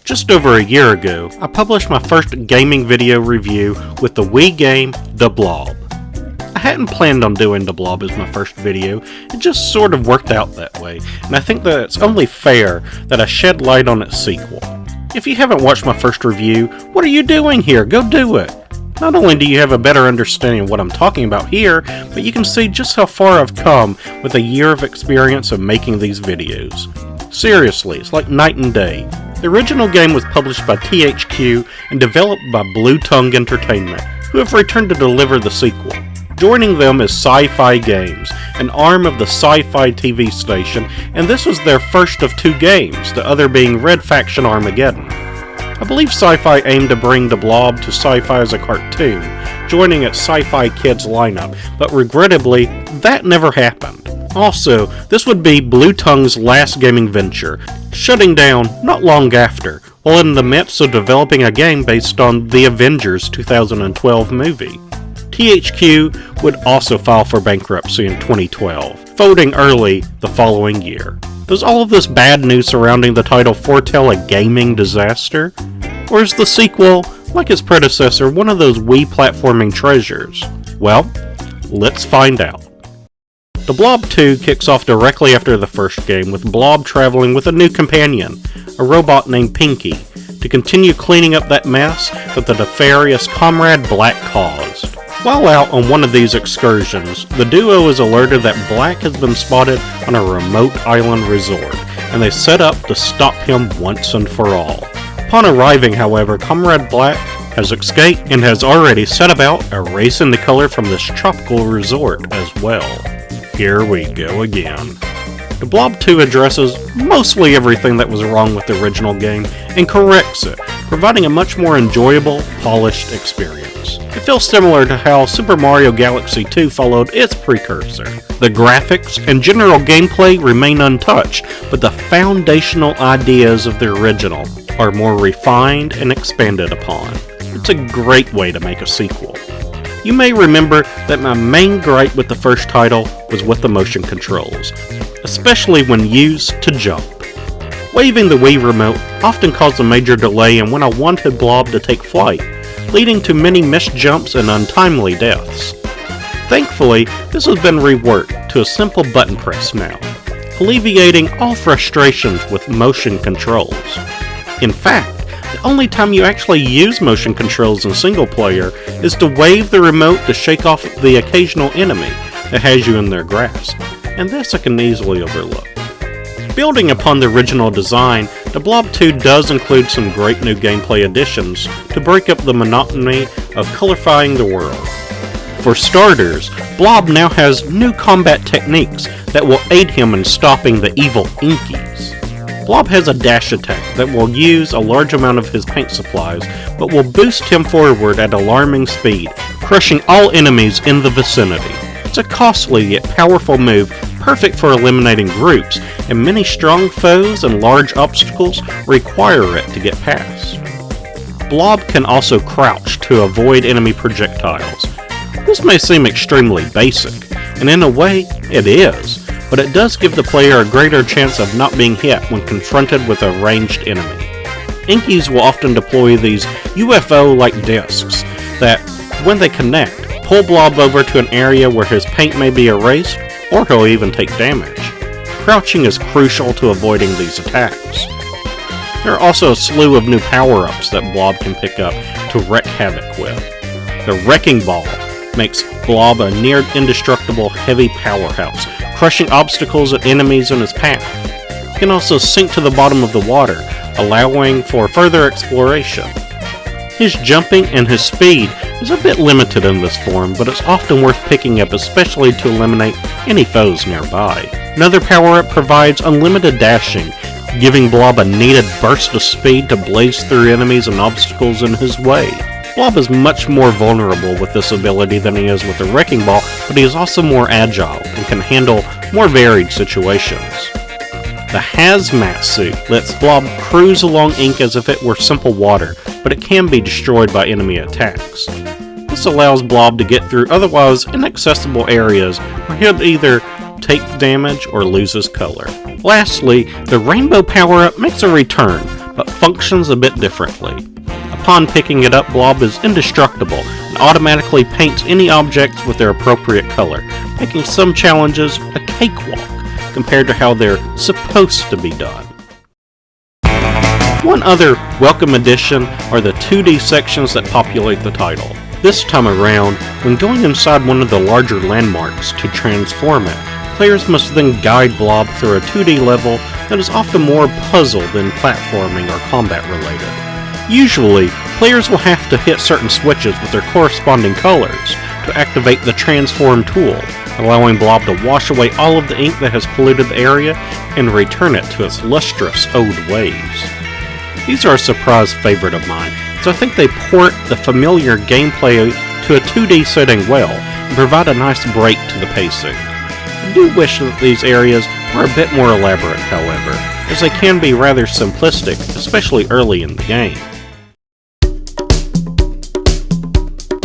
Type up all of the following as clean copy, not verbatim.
Just over a year ago, I published my first gaming video review with the Wii game, The Blob. I hadn't planned on doing The Blob as my first video, it just sort of worked out that way, and I think that it's only fair that I shed light on its sequel. If you haven't watched my first review, what are you doing here? Go do it! Not only do you have a better understanding of what I'm talking about here, but you can see just how far I've come with a year of experience of making these videos. Seriously, it's like night and day. The original game was published by THQ and developed by Blue Tongue Entertainment, who have returned to deliver the sequel. Joining them is Syfy Games, an arm of the Syfy TV station, and this was their first of two games, the other being Red Faction Armageddon. I believe Syfy aimed to bring the Blob to Syfy as a cartoon, joining its Syfy Kids lineup, but regrettably, that never happened. Also, this would be Blue Tongue's last gaming venture, shutting down not long after, while in the midst of developing a game based on the Avengers 2012 movie. THQ would also file for bankruptcy in 2012, folding early the following year. Does all of this bad news surrounding the title foretell a gaming disaster? Or is the sequel, like its predecessor, one of those Wii platforming treasures? Well, let's find out. The Blob 2 kicks off directly after the first game, with Blob traveling with a new companion, a robot named Pinky, to continue cleaning up that mess that the nefarious Comrade Black caused. While out on one of these excursions, the duo is alerted that Black has been spotted on a remote island resort, and they set up to stop him once and for all. Upon arriving, however, Comrade Black has escaped and has already set about erasing the color from this tropical resort as well. Here we go again. The Blob 2 addresses mostly everything that was wrong with the original game and corrects it, providing a much more enjoyable, polished experience. It feels similar to how Super Mario Galaxy 2 followed its precursor. The graphics and general gameplay remain untouched, but the foundational ideas of the original are more refined and expanded upon. It's a great way to make a sequel. You may remember that my main gripe with the first title was with the motion controls, especially when used to jump. Waving the Wii remote often caused a major delay in when I wanted Blob to take flight, leading to many missed jumps and untimely deaths. Thankfully, this has been reworked to a simple button press now, alleviating all frustrations with motion controls. In fact, the only time you actually use motion controls in single player is to wave the remote to shake off the occasional enemy that has you in their grasp, and this I can easily overlook. Building upon the original design, the Blob 2 does include some great new gameplay additions to break up the monotony of colorifying the world. For starters, Blob now has new combat techniques that will aid him in stopping the evil Inkies. Blob has a dash attack that will use a large amount of his paint supplies, but will boost him forward at alarming speed, crushing all enemies in the vicinity. It's a costly yet powerful move, perfect for eliminating groups, and many strong foes and large obstacles require it to get past. Blob can also crouch to avoid enemy projectiles. This may seem extremely basic, and in a way, it is, but it does give the player a greater chance of not being hit when confronted with a ranged enemy. Inkies will often deploy these UFO-like discs that, when they connect, pull Blob over to an area where his paint may be erased, or he'll even take damage. Crouching is crucial to avoiding these attacks. There are also a slew of new power-ups that Blob can pick up to wreak havoc with. The Wrecking Ball makes Blob a near indestructible heavy powerhouse, crushing obstacles and enemies in his path. He can also sink to the bottom of the water, allowing for further exploration. His jumping and his speed is a bit limited in this form, but it's often worth picking up, especially to eliminate any foes nearby. Another power-up provides unlimited dashing, giving Blob a needed burst of speed to blaze through enemies and obstacles in his way. Blob is much more vulnerable with this ability than he is with the Wrecking Ball, but he is also more agile and can handle more varied situations. The Hazmat suit lets Blob cruise along ink as if it were simple water, but it can be destroyed by enemy attacks. This allows Blob to get through otherwise inaccessible areas where he'll either take damage or lose his color. Lastly, the Rainbow power-up makes a return, but functions a bit differently. Upon picking it up, Blob is indestructible and automatically paints any objects with their appropriate color, making some challenges a cakewalk compared to how they're supposed to be done. One other welcome addition are the 2D sections that populate the title. This time around, when going inside one of the larger landmarks to transform it, players must then guide Blob through a 2D level that is often more puzzle than platforming or combat related. Usually, players will have to hit certain switches with their corresponding colors to activate the transform tool, allowing Blob to wash away all of the ink that has polluted the area and return it to its lustrous old ways. These are a surprise favorite of mine, so I think they port the familiar gameplay to a 2D setting well and provide a nice break to the pacing. I do wish that these areas were a bit more elaborate, however, as they can be rather simplistic, especially early in the game.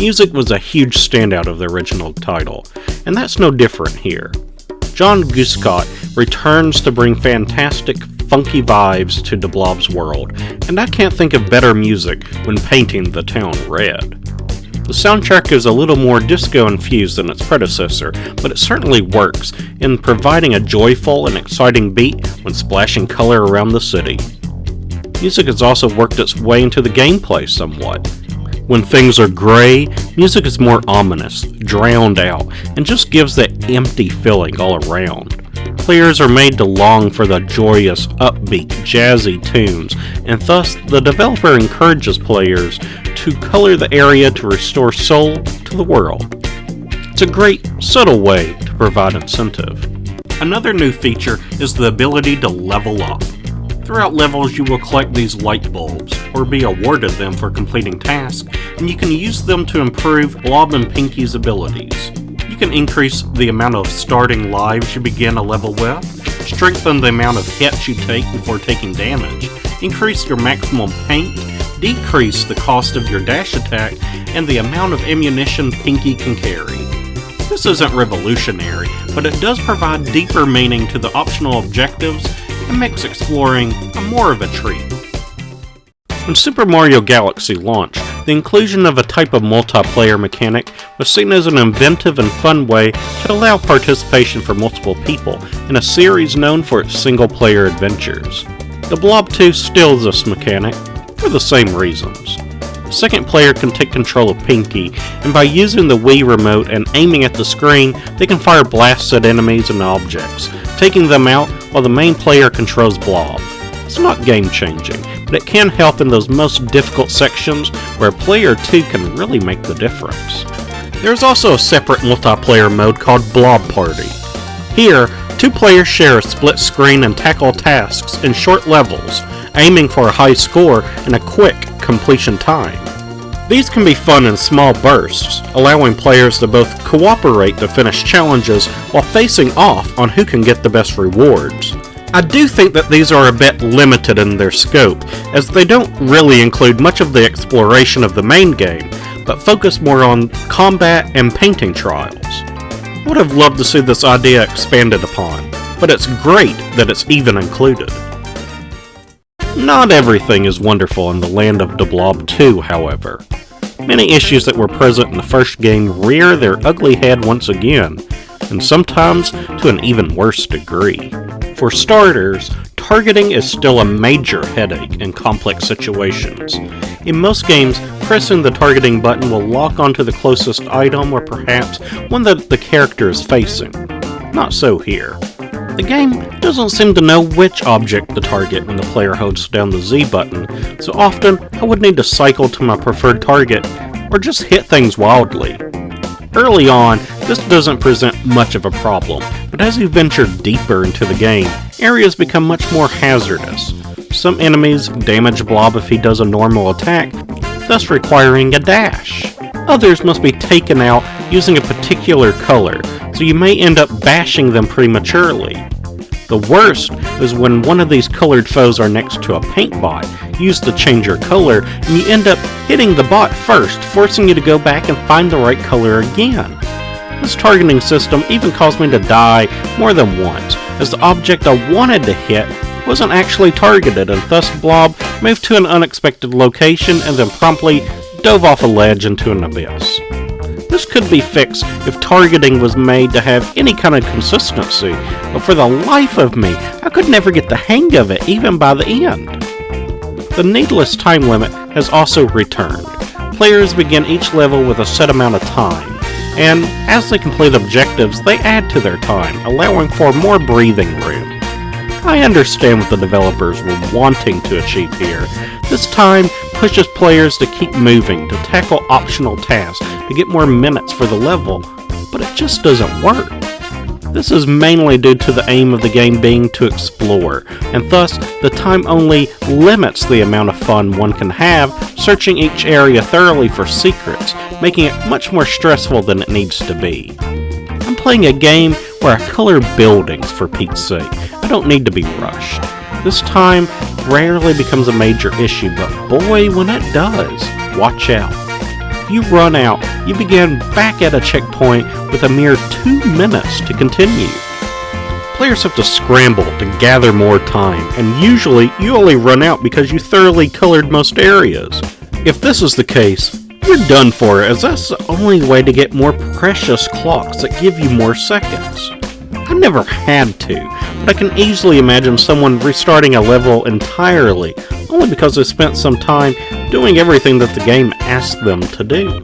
Music was a huge standout of the original title, and that's no different here. John Guscott returns to bring fantastic, funky vibes to the Blob's world, and I can't think of better music when painting the town red. The soundtrack is a little more disco-infused than its predecessor, but it certainly works in providing a joyful and exciting beat when splashing color around the city. Music has also worked its way into the gameplay somewhat. When things are gray, music is more ominous, drowned out, and just gives that empty feeling all around. Players are made to long for the joyous, upbeat, jazzy tunes, and thus the developer encourages players to color the area to restore soul to the world. It's a great, subtle way to provide incentive. Another new feature is the ability to level up. Throughout levels, you will collect these light bulbs, or be awarded them for completing tasks, and you can use them to improve Blob and Pinky's abilities. You can increase the amount of starting lives you begin a level with, strengthen the amount of hits you take before taking damage, increase your maximum paint, decrease the cost of your dash attack, and the amount of ammunition Pinky can carry. This isn't revolutionary, but it does provide deeper meaning to the optional objectives and makes exploring more of a treat. When Super Mario Galaxy launched, the inclusion of a type of multiplayer mechanic was seen as an inventive and fun way to allow participation for multiple people in a series known for its single-player adventures. The Blob 2 steals this mechanic for the same reasons. The second player can take control of Pinky, and by using the Wii remote and aiming at the screen, they can fire blasts at enemies and objects, taking them out while the main player controls Blob. It's not game-changing, but it can help in those most difficult sections where player 2 can really make the difference. There's also a separate multiplayer mode called Blob Party. Here, 2 players share a split screen and tackle tasks in short levels, aiming for a high score and a quick completion time. These can be fun in small bursts, allowing players to both cooperate to finish challenges while facing off on who can get the best rewards. I do think that these are a bit limited in their scope, as they don't really include much of the exploration of the main game, but focus more on combat and painting trials. I would have loved to see this idea expanded upon, but it's great that it's even included. Not everything is wonderful in the land of the Blob 2, however. Many issues that were present in the first game rear their ugly head once again, and sometimes to an even worse degree. For starters, targeting is still a major headache in complex situations. In most games, pressing the targeting button will lock onto the closest item or perhaps one that the character is facing. Not so here. The game doesn't seem to know which object to target when the player holds down the Z button, so often I would need to cycle to my preferred target or just hit things wildly. Early on, this doesn't present much of a problem, but as you venture deeper into the game, areas become much more hazardous. Some enemies damage Blob if he does a normal attack, thus requiring a dash. Others must be taken out using a particular color, so you may end up bashing them prematurely. The worst is when one of these colored foes are next to a paint bot used to change your color, and you end up hitting the bot first, forcing you to go back and find the right color again. This targeting system even caused me to die more than once, as the object I wanted to hit wasn't actually targeted, and thus Blob moved to an unexpected location, and then promptly dove off a ledge into an abyss. This could be fixed if targeting was made to have any kind of consistency, but for the life of me, I could never get the hang of it even by the end. The needless time limit has also returned. Players begin each level with a set amount of time, and as they complete objectives, they add to their time, allowing for more breathing room. I understand what the developers were wanting to achieve here. This time pushes players to keep moving, to tackle optional tasks, to get more minutes for the level, but it just doesn't work. This is mainly due to the aim of the game being to explore, and thus the time only limits the amount of fun one can have searching each area thoroughly for secrets, making it much more stressful than it needs to be. I'm playing a game where I color buildings, for Pete's sake. I don't need to be rushed. This time rarely becomes a major issue, but boy, when it does, watch out. If you run out, you begin back at a checkpoint with a mere 2 minutes to continue. Players have to scramble to gather more time, and usually you only run out because you thoroughly colored most areas. If this is the case, you're done for, as that's the only way to get more precious clocks that give you more seconds. I never had to, but I can easily imagine someone restarting a level entirely, only because they spent some time doing everything that the game asked them to do.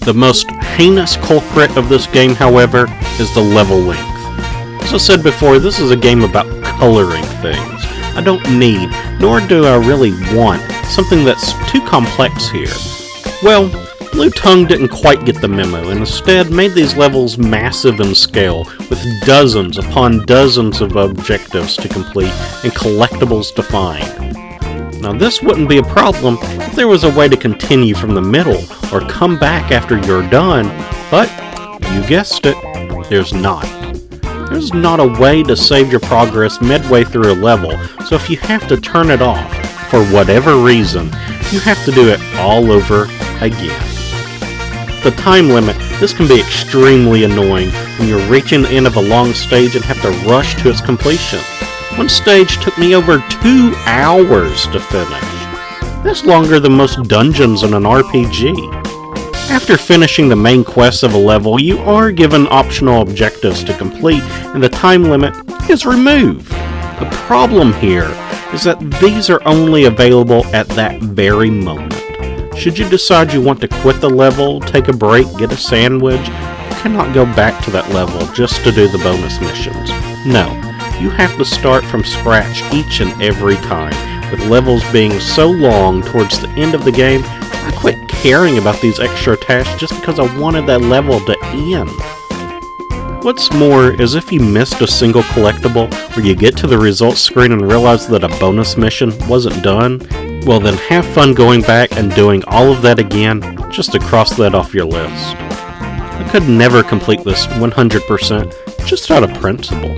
The most heinous culprit of this game, however, is the level length. As I said before, this is a game about coloring things. I don't need, nor do I really want, something that's too complex here. Well, Blue Tongue didn't quite get the memo, and instead made these levels massive in scale, with dozens upon dozens of objectives to complete and collectibles to find. Now this wouldn't be a problem if there was a way to continue from the middle, or come back after you're done, but, you guessed it, there's not. There's not a way to save your progress midway through a level, so if you have to turn it off, for whatever reason, you have to do it all over again. The time limit, this can be extremely annoying when you're reaching the end of a long stage and have to rush to its completion. One stage took me over 2 hours to finish. That's longer than most dungeons in an RPG. After finishing the main quests of a level, you are given optional objectives to complete, and the time limit is removed. The problem here is that these are only available at that very moment. Should you decide you want to quit the level, take a break, get a sandwich, you cannot go back to that level just to do the bonus missions. No, you have to start from scratch each and every time. With levels being so long towards the end of the game, I quit caring about these extra tasks just because I wanted that level to end. What's more is if you missed a single collectible, or you get to the results screen and realize that a bonus mission wasn't done, well then have fun going back and doing all of that again, just to cross that off your list. I could never complete this 100% just out of principle.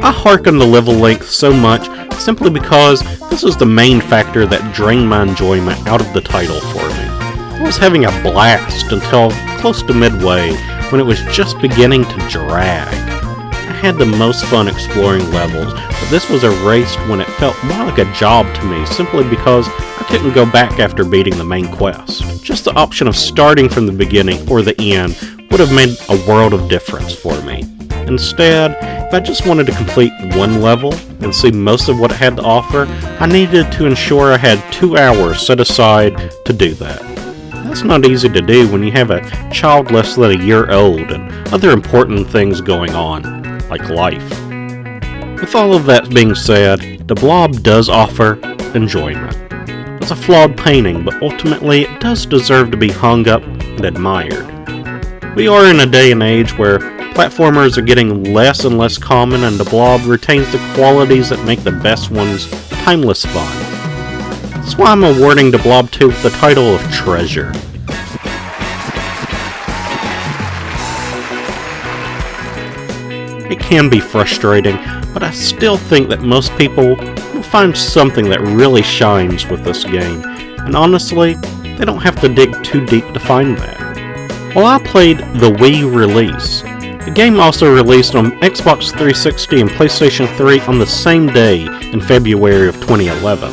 I harken the level length so much simply because this is the main factor that drained my enjoyment out of the title for me. I was having a blast until close to midway, when it was just beginning to drag. I had the most fun exploring levels, but this was erased when it felt more like a job to me, simply because I couldn't go back after beating the main quest. Just the option of starting from the beginning or the end would have made a world of difference for me. Instead, if I just wanted to complete one level and see most of what it had to offer, I needed to ensure I had 2 hours set aside to do that. That's not easy to do when you have a child less than a year old and other important things going on, like life. With all of that being said, the Blob does offer enjoyment. It's a flawed painting, but ultimately it does deserve to be hung up and admired. We are in a day and age where platformers are getting less and less common, and the Blob retains the qualities that make the best ones timeless fun. That's why I'm awarding the Blob 2 the title of Treasure. It can be frustrating, but I still think that most people will find something that really shines with this game, and honestly, they don't have to dig too deep to find that. While I played the Wii release, the game also released on Xbox 360 and PlayStation 3 on the same day in February of 2011.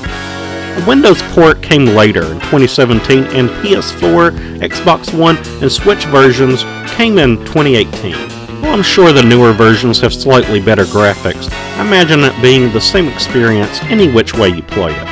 A Windows port came later in 2017, and PS4, Xbox One, and Switch versions came in 2018. While I'm sure the newer versions have slightly better graphics, I imagine it being the same experience any which way you play it.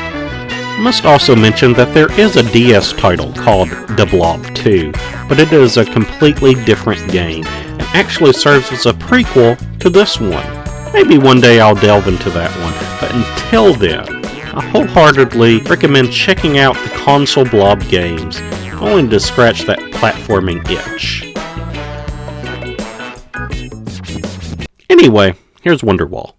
I must also mention that there is a DS title called The Blob 2, but it is a completely different game, and actually serves as a prequel to this one. Maybe one day I'll delve into that one, but until then, I wholeheartedly recommend checking out the console Blob games, only to scratch that platforming itch. Anyway, here's Wonderwall.